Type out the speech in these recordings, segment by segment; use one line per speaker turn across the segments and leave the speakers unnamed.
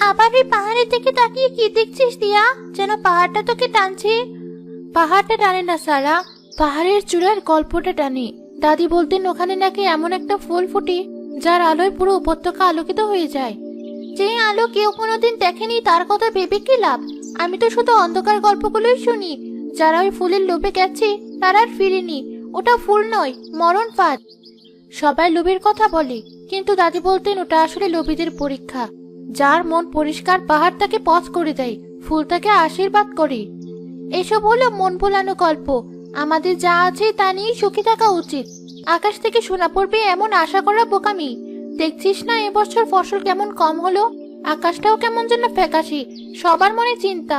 আবার এই পাহাড়ের দিকে তাকিয়ে কি দেখছিস দিয়া? যেন পাহাড়টা তোকে টানছে। পাহাড়টা টানে না সারা, পাহাড়ের চূড়ার গল্পটা টানে। দাদি বলতেন ওখানে নাকি এমন একটা ফুল ফুটে যার আলোয় পুরো উপত্যকা আলোকিত হয়ে যায়। যে আলো কেউ কোনোদিন দেখেনি তার কথা ভেবে কি লাভ? আমি তো শুধু অন্ধকার গল্পগুলোই শুনি। যারা ওই ফুলের লোভে গেছে তারা আর ফিরেনি। ওটা ফুল নয়, মরণ ফাঁদ। সবাই লোভের কথা বলে, কিন্তু দাদি বলতেন ওটা আসলে লোভীদের পরীক্ষা। যার মন পরিষ্কার পাহাড় তাকে পথ করে দেয়, ফুল তাকে আশীর্বাদ করে। এসব হলো মন ভোলানো গল্প। আমাদের যা আছে তা নিয়ে সুখী থাকা উচিত। আকাশ থেকে সোনা পড়বে এমন আশা করা বোকামি। দেখছিস না এবছর ফসল কেমন কম হলো, আকাশটাও কেমন যেন ফ্যাকাশে, সবার মনে চিন্তা।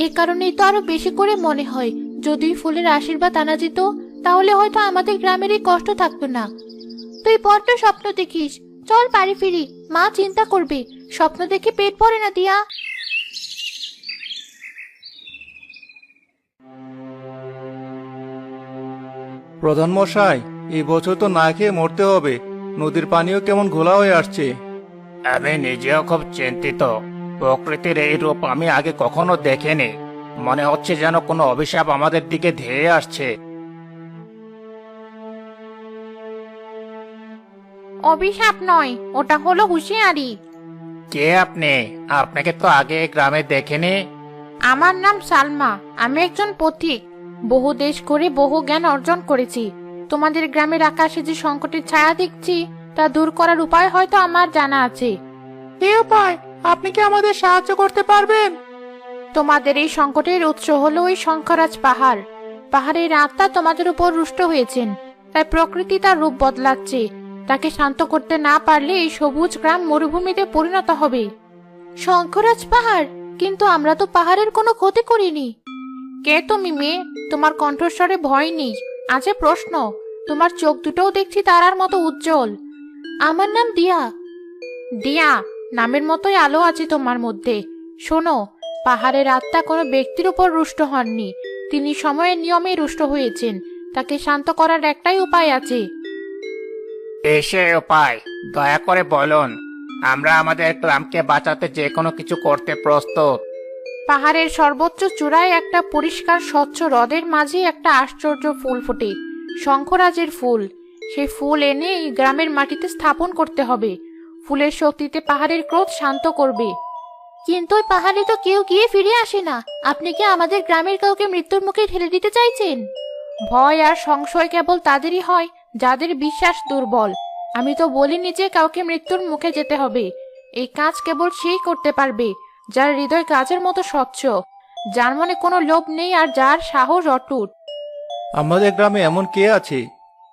এই কারণেই তো আরো বেশি করে মনে হয় যদি ফুলের আশীর্বাদ আনা যেত তাহলে হয়তো আমাদের গ্রামের এই কষ্ট থাকতো না। তুই বড্ড স্বপ্ন দেখিস, চল বাড়ি ফিরি, মা চিন্তা করবে। স্বপ্ন দেখে পেট ভরে না দিয়া।
প্রধান মশাই, এই বছর তো না খেয়ে মরতে হবে। নদীর পানিও কেমন ঘোলা হয়ে আসছে।
আমি নিজেও খুব চিন্তিত। প্রকৃতির এই রূপ আমি আগে কখনো দেখিনি। মনে হচ্ছে যেন কোনো অভিশাপ আমাদের দিকে ধেয়ে আসছে।
অভিশাপ নয়, ওটা হলো হুঁশিয়ারি।
কে আপনি? আপনাকে তো আগে এই গ্রামে দেখিনি।
আমার নাম সালমা, আমি একজন পথিক। বহু দেশ ঘুরে বহু জ্ঞান অর্জন করেছি। তোমাদের গ্রামের আকাশে যে সংকটের ছায়া দেখছি তা দূর করার উপায় হয়তো আমার জানা আছে।
কি উপায়? আপনি কি আমাদের সাহায্য করতে পারবেন?
তোমাদের এই সংকটের উৎস হলো ওই শঙ্করাজ পাহাড়। পাহাড়ের আত্মা তোমাদের উপর রুষ্ট হয়েছেন, তাই প্রকৃতি তার রূপ বদলাচ্ছে। তাকে শান্ত করতে না পারলে এই সবুজ গ্রাম মরুভূমিতে পরিণত হবে। শঙ্করাজ পাহাড়? কিন্তু আমরা তো পাহাড়ের কোনো ক্ষতি করিনি। কে তুমি মেয়ে? তোমার কণ্ঠস্বরে ভয় নেই, আছে প্রশ্ন। তোমার চোখ দুটোও দেখছি তারার মতো উজ্জ্বল। আমার নাম দিয়া। দিয়া? নামের মতোই আলো আছে তোমার মধ্যে। শোনো, পাহাড়ের আত্মা কোনো ব্যক্তির উপর রুষ্ট হননি, তিনি সময়ের নিয়মে রুষ্ট হয়েছেন। তাকে শান্ত করার একটাই উপায় আছে।
এসে উপায় দয়া করে বলুন। আমরা আমাদের গ্রামকে বাঁচাতে যে কোনো কিছু করতে প্রস্তুত।
পাহাড়ের সর্বোচ্চ চূড়ায় একটা পরিষ্কার স্বচ্ছ হ্রদের মাঝে একটা আশ্চর্য ফুল ফোটে, শঙ্খরাজের ফুল। সেই ফুল এনে এই গ্রামের মাটিতে স্থাপন করতে হবে। ফুলের শক্তিতে পাহাড়ের ক্রোধ শান্ত করবে। কিন্তু ওই পাহাড়ে তো কেউ গিয়ে ফিরে আসে না। আপনি কি আমাদের গ্রামের কাউকে মৃত্যুর মুখে ঠেলে দিতে চাইছেন? ভয় আর সংশয় কেবল তাদেরই হয় যাদের বিশ্বাস দুর্বল। আমি তো বলিনি যে কাউকে মৃত্যুর মুখে যেতে হবে। এই কাজ কেবল সেই করতে পারবে যার হৃদয় কাজের মতো স্বচ্ছ, যার মনে কোনো লোভ নেই আর যার সাহস অটুট।
আমাদের গ্রামে এমন কে আছে?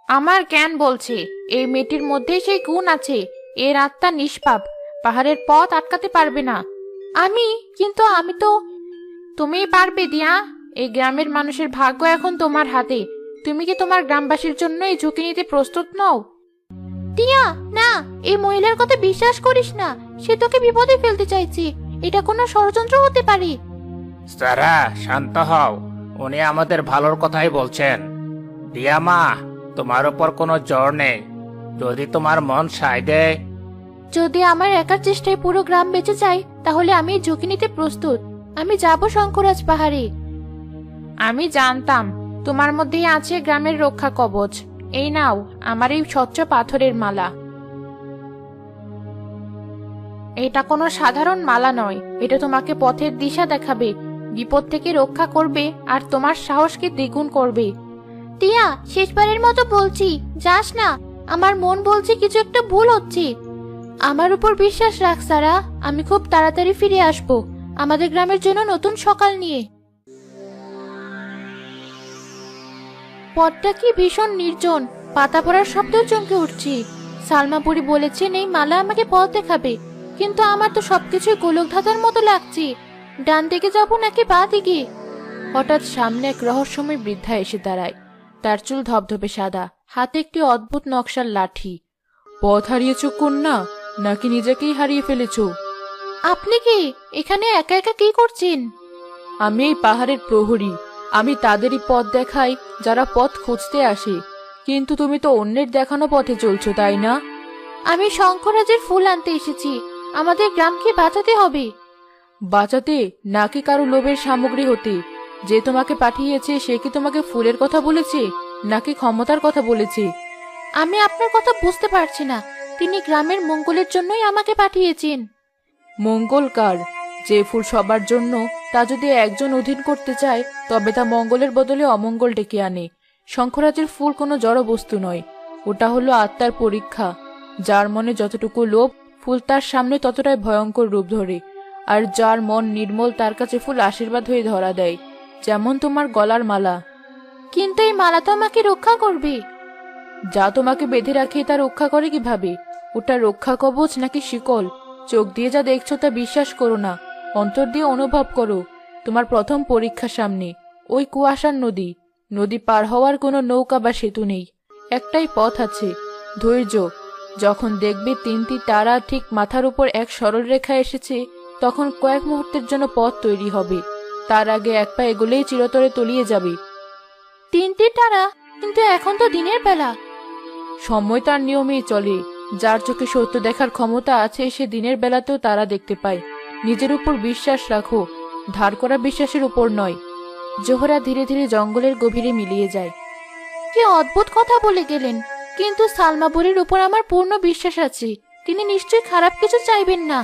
আমার জ্ঞান বলছে এই মেয়েটির মধ্যেই সেই গুণ আছে। এর আত্মা নিষ্পাপ, পাহাড়ের পথ আটকাতে পারবে না। কিন্তু আমি তো। তুমিই পারবে দিয়া। এই গ্রামের মানুষের ভাগ্য এখন তোমার হাতে। তুমি কি তোমার গ্রামবাসীর জন্য এই ঝুঁকি নিতে প্রস্তুত নও? দিয়া, না, এই মহিলার কথা বিশ্বাস করিস না। সে তোকে বিপদে ফেলতে চাইছে। এটা কোনো ষড়যন্ত্র হতে পারে।
সারা, শান্ত হও। উনি আমাদের ভালোর কথাই বলছেন। দিয়া মা, তোমার উপর কোনো জোর নেই। যদি তোমার মন সায় দেয়।
যদি আমার একার চেষ্টায় পুরো গ্রাম বেঁচে যায় তাহলে আমি এই ঝুঁকি নিতে প্রস্তুত। আমি যাব শঙ্করাজ পাহাড়ে। আমি জানতাম তোমার মধ্যেই আছে গ্রামের রক্ষা কবচ। এই নাও আমার এই স্বচ্ছ পাথরের মালা। এটা কোনো সাধারণ মালা নয়, এটা তোমাকে পথের দিশা দেখাবে, বিপদ থেকে রক্ষা করবে আর তোমার সাহসকে দ্বিগুণ করবে। টিয়া, শেষবারের মতো বলছি, যাস না। আমার মন বলছে কিছু একটা ভুল হচ্ছে। আমার উপর বিশ্বাস রাখ সারা, আমি খুব তাড়াতাড়ি ফিরে আসব আমাদের গ্রামের জন্য নতুন সকাল নিয়ে। পথটা কি ভীষণ নির্জন, পাতা পড়ার শব্দ চমকে উঠছি। সালমা বুড়ি বলেছেন এই মালা আমাকে পথ দেখাবে, কিন্তু আমার তো সবকিছুই গোলক ধাঁধার মতো লাগছে। ডান দিকে যাব নাকি বা দিকে? হঠাৎ সামনে এক রহস্যময় বৃদ্ধা এসে দাঁড়ায়। তার চুল ধবধবে সাদা, হাতে একটি অদ্ভুত নকশার লাঠি।
পথ হারিয়েছ কন্যা, নাকি নিজেকেই হারিয়ে ফেলেছ?
আপনি কি এখানে একা একা কি করছেন?
আমি এই পাহাড়ের প্রহরী। আমি তাদেরই পথ দেখাই যারা পথ খুঁজতে আসে। কিন্তু তুমি তো অন্যের দেখানো পথে চলছো, তাই না?
আমি শঙ্করাজের ফুল আনতে এসেছি। আমাদের গ্রামকে বাঁচাতে হবে।
বাঁচাতে নাকি কারো লোভের সামগ্রী হতে? যে তোমাকে পাঠিয়েছে সে কি তোমাকে ফুলের কথা বলেছে নাকি ক্ষমতার কথা বলেছে?
আমি আপনার কথা বুঝতে পারছি না। তিনি গ্রামের মঙ্গলের জন্যই আমাকে পাঠিয়েছেন।
মঙ্গল কার? যে ফুল সবার জন্য, তা যদি একজন অধীন করতে চায় তবে তা মঙ্গলের বদলে অমঙ্গল ডেকে আনে। শঙ্খরাজের ফুল কোনো জড় বস্তু নয়, ওটা হলো আত্মার পরীক্ষা। যার মনে যতটুকু লোভ, ফুল তার সামনে ততটাই ভয়ঙ্কর রূপ ধরে। আর যার মন নির্মল তার কাছে ফুল আশীর্বাদ হয়ে ধরা দেয়, যেমন তোমার গলার মালা।
কিন্তু এই মালা তো আমাকে রক্ষা করবে।
যা তোমাকে বেঁধে রাখে তা রক্ষা করে কিভাবে? ওটা রক্ষা কবচ নাকি শিকল? চোখ দিয়ে যা দেখছো তা বিশ্বাস করো না, অন্তর দিয়ে অনুভব করো। তোমার প্রথম পরীক্ষা সামনে, ওই কুয়াশার নদী। নদী পার হওয়ার কোনো নৌকা বা সেতু নেই, একটাই পথ আছে, ধৈর্য। যখন দেখবে 3টি তারা ঠিক মাথার উপর এক সরল রেখা এসেছে, তখন কয়েক মুহূর্তের জন্য পথ তৈরি হবে। তার আগে এক পা এগোলেই চিরতরে তলিয়ে যাবে।
3টি তারা? কিন্তু এখন তো দিনের বেলা।
সময় তার নিয়মেই চলে। যার চোখে সত্য দেখার ক্ষমতা আছে সে দিনের বেলাতেও তারা দেখতে পায়। নিজের উপর বিশ্বাস রাখো, ধার করা বিশ্বাসের উপর নয়। জোহরা ধীরে ধীরে জঙ্গলের গভীরে মিলিয়ে যায়।
কি অদ্ভুত কথা বলে গেলেন! কিন্তু সালমা বুড়ির উপর আমার পূর্ণ বিশ্বাস আছে। তিনি নিশ্চয়ই খারাপ কিছু চাইবেন না।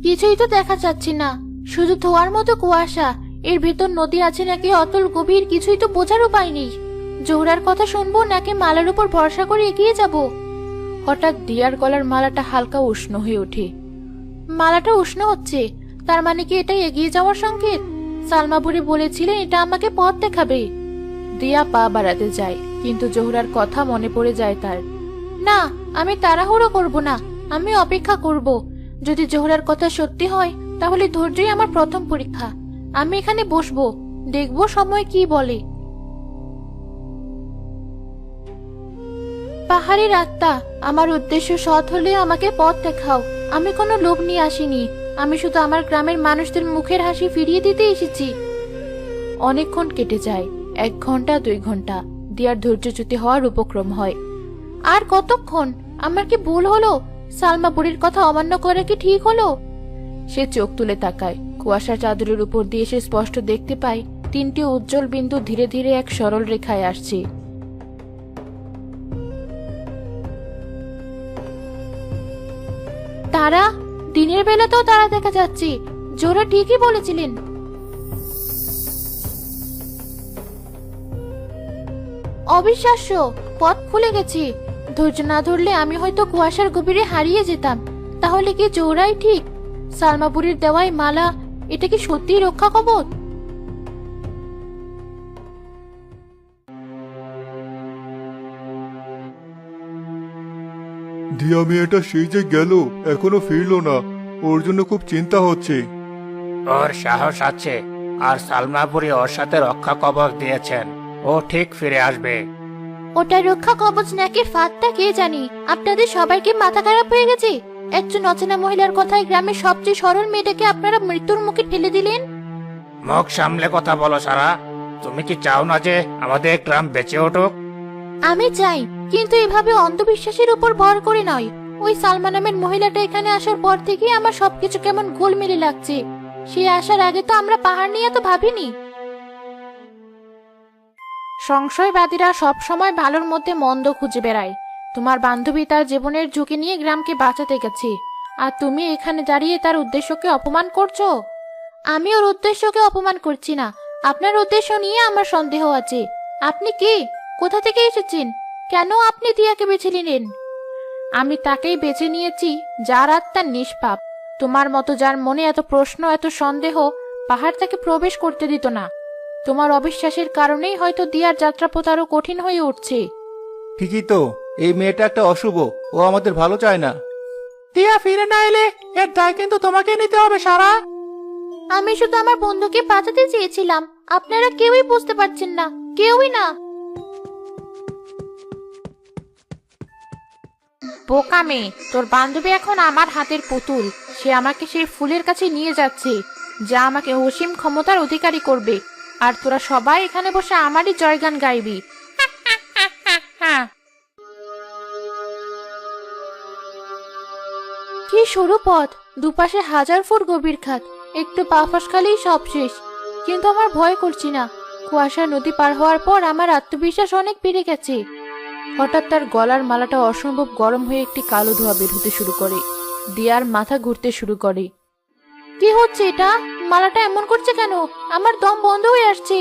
কিছুই তো দেখা যাচ্ছে না, শুধু ধোয়ার মতো কুয়াশা। এর ভেতর নদী আছে নাকি অতল গভীর, কিছুই তো বোঝার উপায় নেই। জোহরার কথা শুনবো নাকি মালার উপর ভরসা করে এগিয়ে যাব?
হঠাৎ দিয়ার গলার মালাটা হালকা উষ্ণ হয়ে ওঠে।
মালাটা উষ্ণ হচ্ছে, তার মানে কি এটাই এগিয়ে যাওয়ার সংকেত? সালমা বুড়ি বলেছিলেন এটা আমাকে পথ দেখাবে।
দিয়া পা বাড়াতে যায়, কিন্তু জোহরার কথা মনে পড়ে যায় তার।
না, আমি তাড়াহুড়ো করব না, আমি অপেক্ষা করব। যদি জোহরার কথা সত্যি হয় তাহলে ধৈর্যই আমার প্রথম পরীক্ষা। আমি এখানে বসবো, দেখবো সময় কি বলে। পাহাড়ের আত্মা, আমার উদ্দেশ্য সৎ হলে আমাকে পথ দেখাও। আমি কোনো লোভ নিয়ে আসিনি, আমি শুধু আমার গ্রামের মানুষদের মুখের হাসি ফিরিয়ে দিতে এসেছি।
অনেকক্ষণ কেটে যায়, 1 ঘন্টা 2 ঘন্টা। দিয়ার ধৈর্যচ্যুতি হওয়ার উপক্রম হয়।
আর কতক্ষণ? আমার কি ভুল হলো? সালমা বুড়ির কথা অমান্য করে কি ঠিক হলো?
সে চোখ তুলে তাকায়। কুয়াশার চাদরের উপর দিয়ে সে স্পষ্ট দেখতে পায় 3টি উজ্জ্বল বিন্দু ধীরে ধীরে এক সরল রেখায় আসছে।
তারা? দিনের বেলাতেও তারা দেখা যাচ্ছে। জোহরা ঠিকই বলেছিলেন। অবিশ্বাস্য, পথ খুলে গেছে। ধৈর্য না ধরলে আমি হয়তো কুয়াশার গভীরে হারিয়ে যেতাম। তাহলে কি জোহরাই ঠিক? সালমা বুড়ির দেওয়াই মালা, এটা কি সত্যিই রক্ষা কবচ?
দিয়া মেয়েটা সেই যে গেল, এখনো ফিরলো না। ওর জন্য খুব চিন্তা হচ্ছে।
ওর সাহস আছে, আর সালমাপুরি ওর সাথে রক্ষা কবচ দিয়েছেন। ও ঠিক ফিরে আসবে।
ওটা রক্ষা কবচ নাকি ফাঁদটা কে জানি। আপনাদের সবাইকে মাথা খারাপ হয়ে গেছে? একজন অচেনা মহিলার কথায় গ্রামের সবচেয়ে সরল মেয়েটাকে আপনারা মৃত্যুর মুখে ঠেলে দিলেন।
মুখ সামলে কথা বলো সারা। তুমি কি চাও না যে আমাদের গ্রাম বেঁচে উঠুক?
আমি চাই, কিন্তু এভাবে অন্ধবিশ্বাসের উপর ভর করে নয়। ওই সালমা নামের মহিলাটা এখানে আসার পর থেকে আমার সবকিছু কেমন গোলমেলে লাগছে। সে আসার আগে তো আমরা পাহাড় নিয়ে তো ভাবিনি। সংশয়বাদীরা সব সময় ভালোর মধ্যে মন্দ খুঁজে বেড়ায়। তোমার বান্ধবী তার জীবনের ঝুঁকি নিয়ে গ্রামকে বাঁচাতে গেছে, আর তুমি এখানে দাঁড়িয়ে তার উদ্দেশ্যকে অপমান করছো। আমি ওর উদ্দেশ্যকে অপমান করছি না, আপনার উদ্দেশ্য নিয়ে আমার সন্দেহ আছে। আপনি কে? কোথা থেকে এসেছেন? কেন আপনি দিয়াকে বেছে নিলেন? আমি তাকেই বেছে নিয়েছি যার আত্মা নিষ্পাপ। তোমার মতো যার মনে এত প্রশ্ন, এত সন্দেহ, পাহাড় তাকে প্রবেশ করতে দিত না। তোমার অবিশ্বাসের কারণেই হয়তো দিয়ার যাত্রাপথ আরো কঠিন হয়ে উঠছে।
ঠিকই তো, এই মেয়েটা একটা অশুভ, ও আমাদের ভালো চায় না।
দিয়া ফিরে না এলে এর দায় কিন্তু তোমাকে নিতে হবে সারা।
আমি শুধু আমার বন্ধুকে বাঁচাতে চেয়েছিলাম, আপনারা কেউই বুঝতে পারছেন না, কেউই না। বোকা মেয়ে, তোর বান্ধবী এখন আমার হাতের পুতুল। সে আমাকে সেই ফুলের কাছে নিয়ে যাচ্ছে, যা আমাকে অসীম ক্ষমতার অধিকারী করবে। আর তোরা সবাই এখানে বসে আমারই জয়গান গাইবি। হ্যাঁ। কি সরু পথ, দুপাশে 1000 ফুট গভীর খাত, একটু পা ফসকালেই সব শেষ। কিন্তু আমার ভয় করছি না। কুয়াশা নদী পার হওয়ার পর আমার আত্মবিশ্বাস অনেক বেড়ে গেছে।
হঠাৎ তার গলার মালাটা অসম্ভব গরম হয়ে একটি কালো ধোঁয়া বের হতে শুরু করে। দিয়ার মাথা ঘুরতে শুরু করে।
কি হচ্ছে এটা? মালাটা এমন করছে কেন? আমার দম বন্ধ হয়ে আসছে।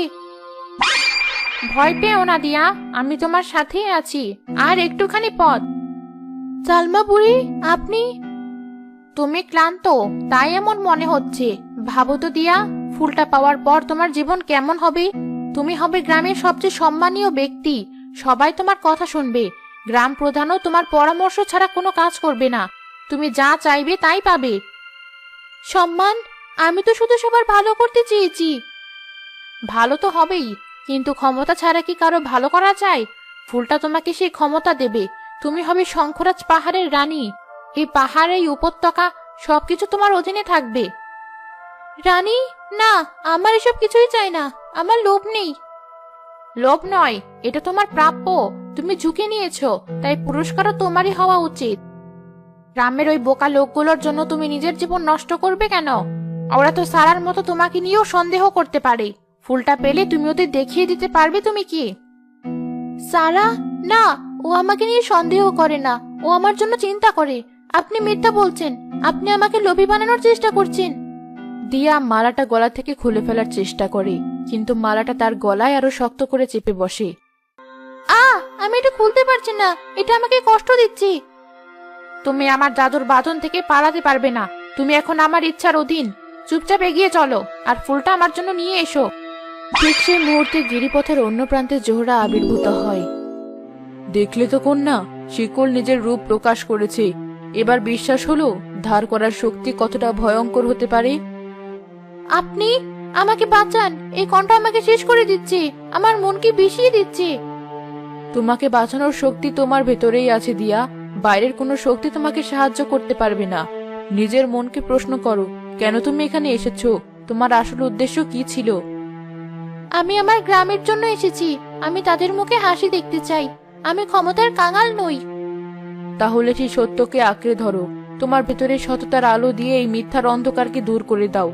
ভয় পেও না দিয়া, আমি তোমার সাথেই আছি। আর একটুখানি পথ। সালমা বুড়ি, আপনি? তুমি ক্লান্ত, তাই এমন মনে হচ্ছে। ভাবো তো দিয়া, ফুলটা পাওয়ার পর তোমার জীবন কেমন হবে? তুমি হবে গ্রামের সবচেয়ে সম্মানীয় ব্যক্তি। সবাই তোমার কথা শুনবে। গ্রাম প্রধানও তোমার পরামর্শ ছাড়া কোনো কাজ করবে না। তুমি যা চাইবে তাই পাবে। সম্মান? আমি তো শুধু সবার ভালো করতে চেয়েছি। ভালো তো হবেই, কিন্তু ক্ষমতা ছাড়া কি কারো ভালো করা যায়? ফুলটা তোমাকে সেই ক্ষমতা দেবে। তুমি হবে শঙ্খরাজ পাহাড়ের রানী। এই পাহাড়, এই উপত্যকা, সবকিছু তোমার অধীনে থাকবে। রানী? না, আমার এসব কিছুই চাই না। আমার লোভ নেই। লোভ নয়, এটা তোমার প্রাপ্য। তুমি ঝুঁকে নিয়েছো, তাই পুরস্কারও তোমারই হওয়া উচিত। গ্রামের ওই বোকা লোকগুলোর জন্য তুমি নিজের জীবন নষ্ট করবে কেন? ওরা তো সারার মতো তোমাকে নিয়েও সন্দেহ করতে পারে। ফুলটা পেলে তুমি ওদের দেখিয়ে দিতে পারবে তুমি কি। সারা? না, ও আমাকে নিয়ে সন্দেহ করে না। ও আমার জন্য চিন্তা করে। আপনি মিথ্যা বলছেন। আপনি আমাকে লোভী বানানোর চেষ্টা করছেন।
দিয়া মালাটা গলা থেকে খুলে ফেলার চেষ্টা করে, কিন্তু মালাটা তার গলায় আরো শক্ত করে চেপে বসে।
আমি এটা খুলতে পারছি না। এটা আমাকে কষ্ট দিচ্ছে। তুমি আমার জাদুর বাঁধন থেকে পালাতে পারবে না। তুমি এখন আমার ইচ্ছার অধীন। চুপচাপ এগিয়ে চলো, আর ফুলটা আমার জন্য নিয়ে এসো।
ঠিক সেই মুহূর্তে গিরিপথের অন্য প্রান্তে জোহরা আবির্ভূত হয়। দেখলে তো কন্যা, শিকল নিজের রূপ প্রকাশ করেছে। এবার বিশ্বাস হলো ধার করার শক্তি কতটা ভয়ঙ্কর হতে পারে।
আপনি আমাকে বাঁচান। এই কণ্ঠ আমাকে শেষ করে দিচ্ছে। আমার মনকে বিষিয়ে দিচ্ছে।
তোমাকে বাঁচানোর শক্তি তোমার ভেতরেই আছে দিয়া। বাইরের কোনো শক্তি তোমাকে সাহায্য করতে পারবে না। নিজের মনকে প্রশ্ন করো, কেন তুমি এখানে এসেছো? তোমার আসল উদ্দেশ্য কি ছিল?
আমি আমার গ্রামের জন্য এসেছি। আমি তাদের মুখে হাসি দেখতে চাই। আমি ক্ষমতার কাঙাল নই।
তাহলে সেই সত্যকে আঁকড়ে ধরো। তোমার ভেতরে সততার আলো দিয়ে এই মিথ্যার অন্ধকারকে দূর করে দাও।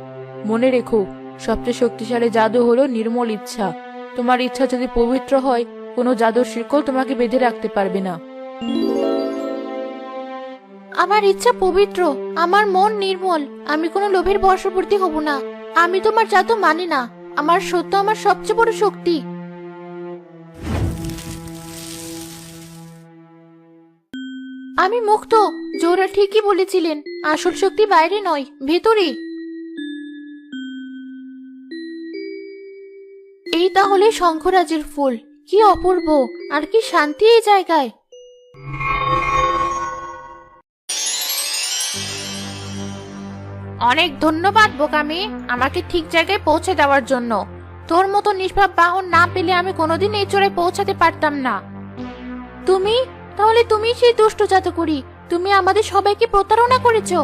মনে রেখো, সবচেয়ে শক্তিশালী জাদু হলো নির্মল ইচ্ছা। তোমার ইচ্ছা যদি পবিত্র হয়, কোনো জাদুর শিকল তোমাকে বেঁধে রাখতে পারবে না।
আমার ইচ্ছা পবিত্র, আমার মন নির্মল। আমি কোনো লোভের বশবর্তী হব না। আমি তোমার জাদু মানি না। আমার সত্য আমার সবচেয়ে বড় শক্তি। আমি মুক্ত। জোরা ঠিকই বলেছিলেন। আসল শক্তি বাইরে নয়, ভেতরে। এই তাহলে শঙ্খরাজের ফুল। কি অপূর্ব, আর কি শান্তি এই জায়গায়। অনেক ধন্যবাদ বোকামি, আমাকে ঠিক জায়গায় পৌঁছে দেওয়ার জন্য। তোর মতো নিষ্পাপ বাহন না পেলে আমি কোনোদিন এই চূড়ায় পৌঁছাতে পারতাম না। তুমি? তাহলে তুমি সেই দুষ্ট জাদুকরি। তুমি আমাদের সবাইকে প্রতারণা করেছো।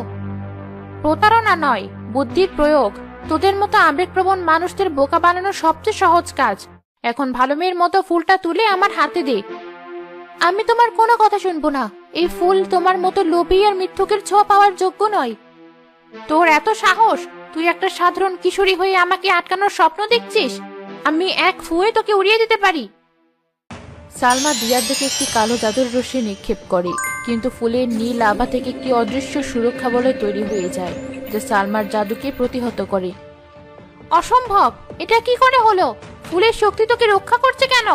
প্রতারণা নয়, বুদ্ধির প্রয়োগ। তোদের মতো আবেগপ্রবণ মানুষদের বোকা বানানো সবচেয়ে সহজ কাজ। এখন ভালো মেয়ের মতো ফুলটা তুলে আমার হাতে দে। আমি তোমার কোনো কথা শুনবো না। এই ফুল তোমার মতো লোভী আর মিথ্যুকের ছোঁয়া পাওয়ার যোগ্য নয়। তোর এত সাহস! তুই একটা সাধারণ কিশোরী হয়ে আমাকে আটকানোর স্বপ্ন দেখছিস? আমি এক ফুয়ে তোকে উড়িয়ে দিতে পারি।
সালমা দিয়ার দিকে একটি কালো জাদুর রশ্মি নিক্ষেপ করে, কিন্তু ফুলের নীল আভা থেকে একটি অদৃশ্য সুরক্ষা বলয় তৈরি হয়ে যায়, যা সালমার জাদুকে প্রতিহত করে।
অসম্ভব! এটা কি করে হলো? ফুলের শক্তি তোকে রক্ষা করছে কেন?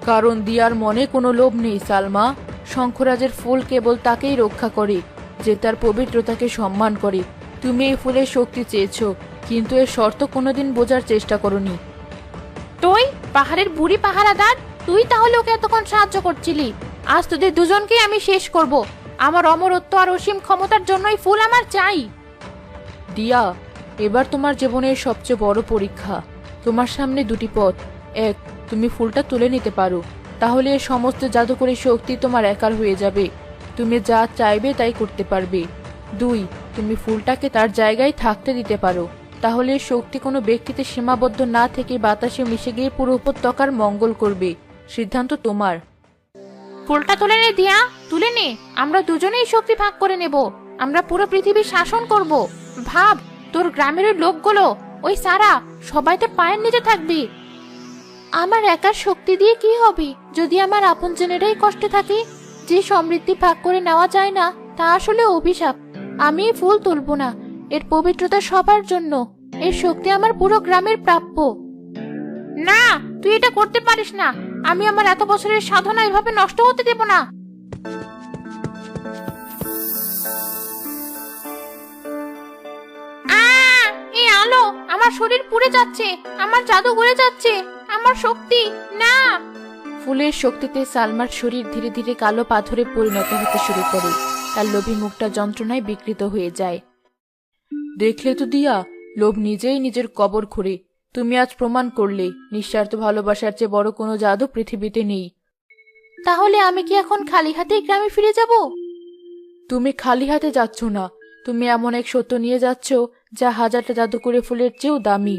কারণ দিয়ার মনে কোনো লোভ নেই সালমা। শঙ্খরাজের ফুল কেবল তাকেই রক্ষা করে যে তার পবিত্রতাকে সম্মান করে। তুমি এই ফুলের শক্তি চেয়েছো, কিন্তু এর শর্ত কোনোদিন বোঝার চেষ্টা করনি।
তুই পাহাড়ের বুড়ি পাহারাদার, তুই তাহলে ওকে এতক্ষণ সাহায্য করছিলি। আজ তোদের দুজনকে আমি শেষ করব। আমার অমরত্ব আর অসীম ক্ষমতার জন্যই ফুল আমার চাই।
দিয়া, এবার তোমার জীবনের সবচেয়ে বড় পরীক্ষা। তোমার সামনে দুটি পথ। এক, তুমি ফুলটা তুলে নিতে পারো, তাহলে এর সমস্ত জাদুকরী শক্তি তোমার একার হয়ে যাবে। তুমি যা চাইবে তাই করতে পারবে। দুই, তুমি ফুলটাকে তার জায়গায় থাকতে দিতে পারো, তাহলে এই শক্তি কোনো ব্যক্তিতে সীমাবদ্ধ না থেকে বাতাসে মিশে গিয়ে পুরো উপত্যকার মঙ্গল করবে। সিদ্ধান্ত তোমার।
ফুলটা তুলে নে দিয়া, তুলে নে। আমরা দুজনেই শক্তি ভাগ করে নেব। আমরা পুরো পৃথিবী শাসন করব। ভাব, তোর গ্রামের ওই লোকগুলো, ওই সারা, সবাই তো পায়ের নিচে থাকবি। আমার একার শক্তি দিয়ে কি হবে যদি আমার আপনজনেরাই কষ্টে থাকে? যে সমৃদ্ধি ভাগ করে নেওয়া যায় না তা আসলে অভিশাপ। আমি এই ফুল তুলব না। এর পবিত্রতা সবার জন্য। এর শক্তি আমার পুরো গ্রামের প্রাপ্য। না, তুই এটা করতে পারিস না। আমি আমার এত বছরের সাধনা এভাবে নষ্ট হতে দেব না। এই আলো, আমার শরীর পুড়ে যাচ্ছে, আমার জাদু গলে যাচ্ছে, আমার শক্তি না।
ফুলের শক্তিতে সালমার শরীর ধীরে ধীরে কালো পাথরে পরিণত হতে শুরু করে। তার লোভী মুখটা যন্ত্রণায় বিকৃত হয়ে যায়। দেখলে তো দিয়া, লোভ নিজেই নিজের কবর খুঁড়ে। তুমি আজ প্রমাণ করলে নিঃস্বার্থ ভালোবাসার চেয়ে বড় কোনো জাদু পৃথিবীতে নেই।
তাহলে আমি কি এখন খালি হাতেই গ্রামে ফিরে যাব?
তুমি খালি হাতে যাচ্ছ না, তুমি এমন এক সত্য নিয়ে যাচ্ছ যা হাজারটা জাদুকরী ফুলের চেয়েও দামি।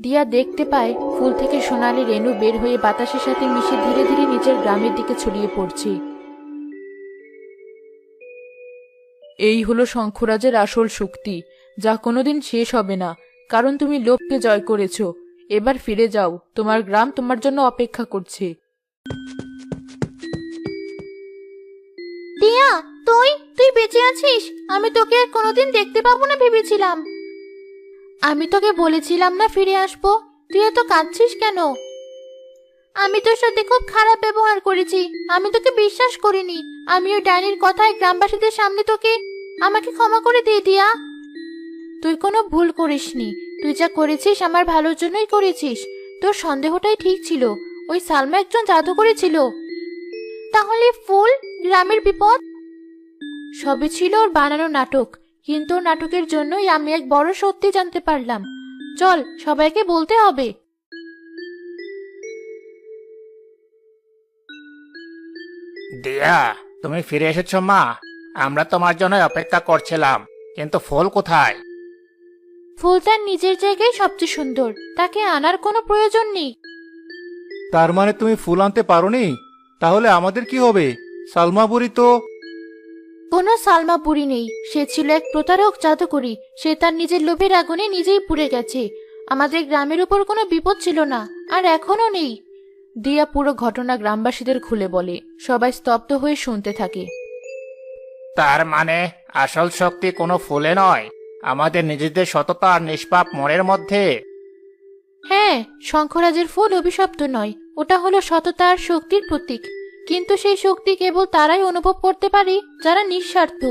দিয়া দেখতে পায় ফুল থেকে সোনালি রেণু বের হয়ে বাতাসের সাথে মিশে ধীরে ধীরে নিজের গ্রামের দিকে ছড়িয়ে পড়ছে।
এই হলো শঙ্খরাজের আসল শক্তি, যা কোনোদিন শেষ হবে না, কারণ তুমি লোভকে জয় করেছ। এবার ফিরে যাও, তোমার গ্রাম তোমার জন্য অপেক্ষা করছে।
দিয়া, তুই বেঁচে আছিস? আমি তোকে আর কোনোদিন দেখতে পাবো না ভেবেছিলাম। আমি তোকে বলেছিলাম না ফিরে আসবো। তুই এত কাঁদছিস কেন? আমি তোর সাথে খুব খারাপ ব্যবহার করেছি। আমি তোকে বিশ্বাস করিনি। আমি ওই ডাইনির কথায় গ্রামবাসীদের সামনে আমাকে ক্ষমা করে দিয়ে দিয়া। তুই কোনো ভুল করিসনি। তুই যা করেছিস আমার ভালোর জন্যই করেছিস। তোর সন্দেহটাই ঠিক ছিল। ওই সালমা একজন জাদুকরী ছিল। তাহলে ফুল, গ্রামের বিপদ সবই ছিল ওর বানানো নাটক। কিন্তু ওর নাটকের জন্যই আমি এক বড় সত্যি জানতে পারলাম। চল, সবাইকে বলতে হবে।
দিয়া, তুমি ফিরে এসেছো মা? আমরা তোমার জন্য অপেক্ষা করছিলাম, কিন্তু ফুল কোথায়?
ফুল তার নিজের জায়গায় সবচেয়ে সুন্দর। তাকে আনার কোনো প্রয়োজন নেই।
তার মানে তুমি ফুল আনতে পারোনি? তাহলে আমাদের কি হবে? সালমা বুড়ি তো...
কোনো সালমা বুড়ি নেই। সে ছিল এক প্রতারক জাদুকরী। সে তার নিজের লোভের আগুনে নিজেই পুড়ে গেছে। আমাদের গ্রামের উপর কোনো বিপদ ছিল না, আর এখনো নেই।
দিয়া পুরো ঘটনা গ্রামবাসীদের খুলে বলে। সবাই স্তব্ধ হয়ে শুনতে থাকে।
তার মানে আসল শক্তি কোনো ফুলে নয়, আমাদের নিজেদের সততা আর নিষ্পাপ মনের মধ্যে।
হ্যাঁ, শঙ্খরাজের ফুল অভিশপ্ত নয়। ওটা হলো সততা আর শক্তির প্রতীক। কিন্তু সেই শক্তি কেবল তারাই অনুভব করতে পারে যারা নিঃস্বার্থ।